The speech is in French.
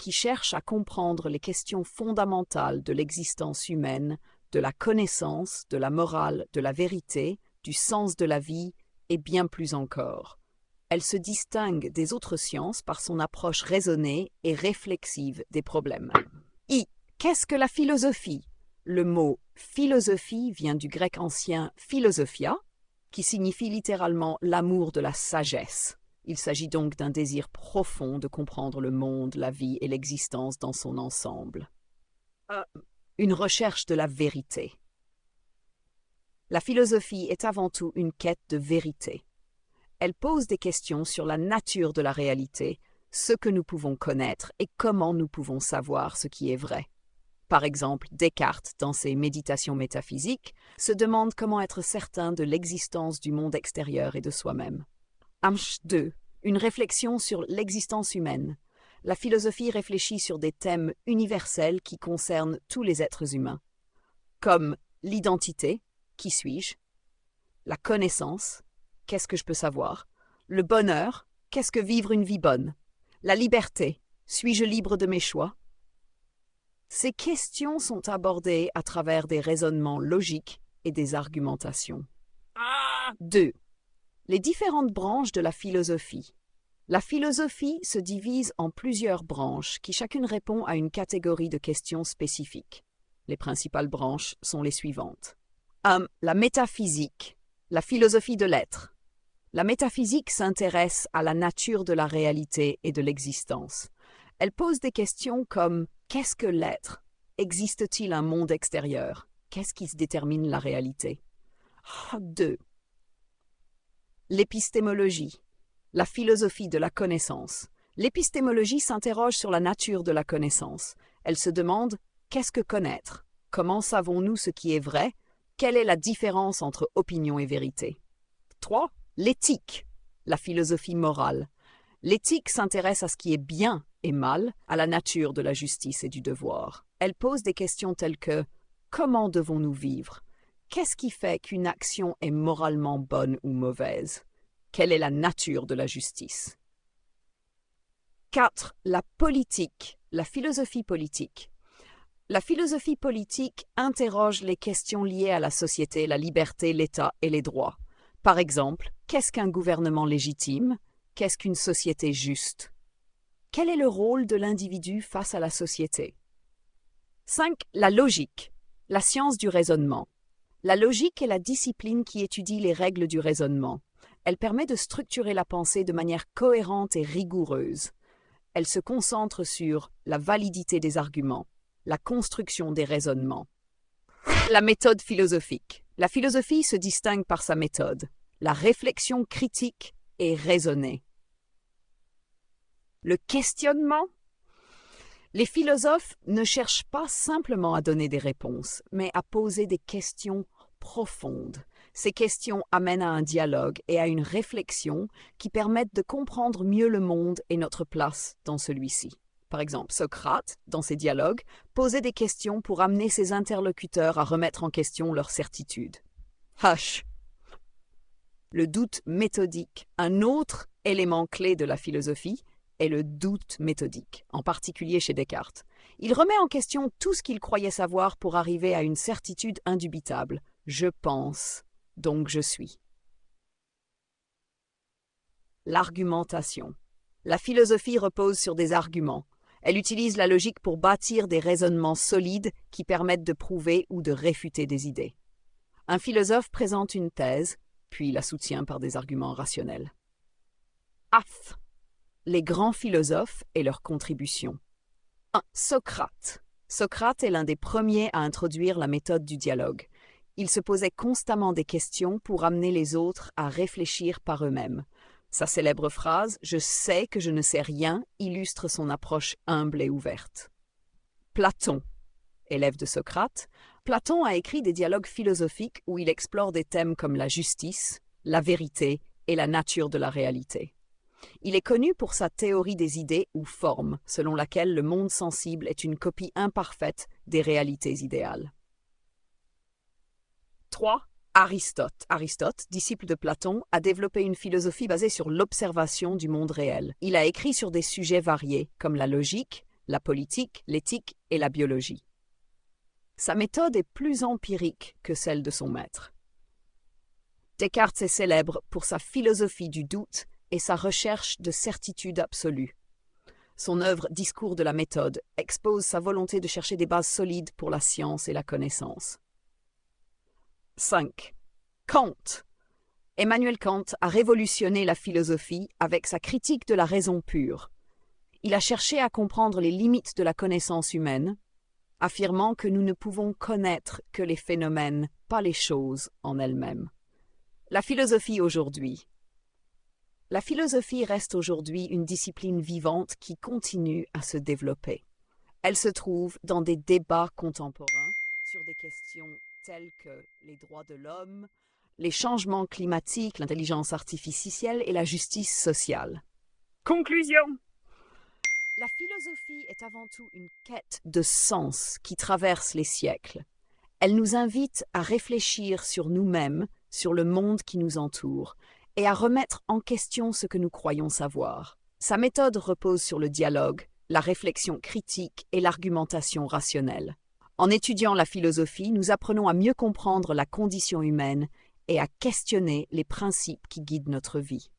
qui cherche à comprendre les questions fondamentales de l'existence humaine, de la connaissance, de la morale, de la vérité, du sens de la vie et bien plus encore. Elle se distingue des autres sciences par son approche raisonnée et réflexive des problèmes. Qu'est-ce que la philosophie? Le mot philosophie vient du grec ancien philosophia, qui signifie littéralement l'amour de la sagesse. Il s'agit donc d'un désir profond de comprendre le monde, la vie et l'existence dans son ensemble. Une recherche de la vérité. La philosophie est avant tout une quête de vérité. Elle pose des questions sur la nature de la réalité, ce que nous pouvons connaître et comment nous pouvons savoir ce qui est vrai. Par exemple, Descartes, dans ses Méditations métaphysiques, se demande comment être certain de l'existence du monde extérieur et de soi-même. 2. Une réflexion sur l'existence humaine. La philosophie réfléchit sur des thèmes universels qui concernent tous les êtres humains, comme l'identité, qui suis-je? La connaissance, qu'est-ce que je peux savoir? Le bonheur, qu'est-ce que vivre une vie bonne? La liberté, suis-je libre de mes choix? Ces questions sont abordées à travers des raisonnements logiques et des argumentations. 2. Les différentes branches de la philosophie. La philosophie se divise en plusieurs branches qui chacune répond à une catégorie de questions spécifiques. Les principales branches sont les suivantes. La métaphysique, la philosophie de l'être. La métaphysique s'intéresse à la nature de la réalité et de l'existence. Elle pose des questions comme « Qu'est-ce que l'être? Existe-t-il un monde extérieur? Qu'est-ce qui se détermine la réalité ?» 2. L'épistémologie, la philosophie de la connaissance. L'épistémologie s'interroge sur la nature de la connaissance. Elle se demande « Qu'est-ce que connaître? Comment savons-nous ce qui est vrai? Quelle est la différence entre opinion et vérité ?» 3. L'éthique, la philosophie morale. L'éthique s'intéresse à ce qui est bien et mal, à la nature de la justice et du devoir. Elle pose des questions telles que « Comment devons-nous vivre? Qu'est-ce qui fait qu'une action est moralement bonne ou mauvaise? Quelle est la nature de la justice ?» 4. La politique, la philosophie politique. La philosophie politique interroge les questions liées à la société, la liberté, l'État et les droits. Par exemple, qu'est-ce qu'un gouvernement légitime? Qu'est-ce qu'une société juste? Quel est le rôle de l'individu face à la société? 5. La logique, la science du raisonnement. La logique est la discipline qui étudie les règles du raisonnement. Elle permet de structurer la pensée de manière cohérente et rigoureuse. Elle se concentre sur la validité des arguments, la construction des raisonnements. La méthode philosophique. La philosophie se distingue par sa méthode, la réflexion critique et raisonnée. Le questionnement. Les philosophes ne cherchent pas simplement à donner des réponses, mais à poser des questions profondes. Ces questions amènent à un dialogue et à une réflexion qui permettent de comprendre mieux le monde et notre place dans celui-ci. Par exemple, Socrate, dans ses dialogues, posait des questions pour amener ses interlocuteurs à remettre en question leurs certitudes. Le doute méthodique. Un autre élément clé de la philosophie est le doute méthodique, en particulier chez Descartes. Il remet en question tout ce qu'il croyait savoir pour arriver à une certitude indubitable. Je pense, donc je suis. L'argumentation. La philosophie repose sur des arguments. Elle utilise la logique pour bâtir des raisonnements solides qui permettent de prouver ou de réfuter des idées. Un philosophe présente une thèse, puis la soutient par des arguments rationnels. Les grands philosophes et leurs contributions. 1. Socrate. Socrate est l'un des premiers à introduire la méthode du dialogue. Il se posait constamment des questions pour amener les autres à réfléchir par eux-mêmes. Sa célèbre phrase « Je sais que je ne sais rien » illustre son approche humble et ouverte. Platon, élève de Socrate, Platon a écrit des dialogues philosophiques où il explore des thèmes comme la justice, la vérité et la nature de la réalité. Il est connu pour sa théorie des idées ou formes, selon laquelle le monde sensible est une copie imparfaite des réalités idéales. 3. Aristote. Aristote, disciple de Platon, a développé une philosophie basée sur l'observation du monde réel. Il a écrit sur des sujets variés, comme la logique, la politique, l'éthique et la biologie. Sa méthode est plus empirique que celle de son maître. Descartes est célèbre pour sa philosophie du doute et sa recherche de certitude absolue. Son œuvre Discours de la méthode expose sa volonté de chercher des bases solides pour la science et la connaissance. 5. Kant. Emmanuel Kant a révolutionné la philosophie avec sa critique de la raison pure. Il a cherché à comprendre les limites de la connaissance humaine, affirmant que nous ne pouvons connaître que les phénomènes, pas les choses en elles-mêmes. La philosophie aujourd'hui. La philosophie reste aujourd'hui une discipline vivante qui continue à se développer. Elle se trouve dans des débats contemporains sur des questions telles que les droits de l'homme, les changements climatiques, l'intelligence artificielle et la justice sociale. Conclusion. La philosophie est avant tout une quête de sens qui traverse les siècles. Elle nous invite à réfléchir sur nous-mêmes, sur le monde qui nous entoure, et à remettre en question ce que nous croyons savoir. Sa méthode repose sur le dialogue, la réflexion critique et l'argumentation rationnelle. En étudiant la philosophie, nous apprenons à mieux comprendre la condition humaine et à questionner les principes qui guident notre vie.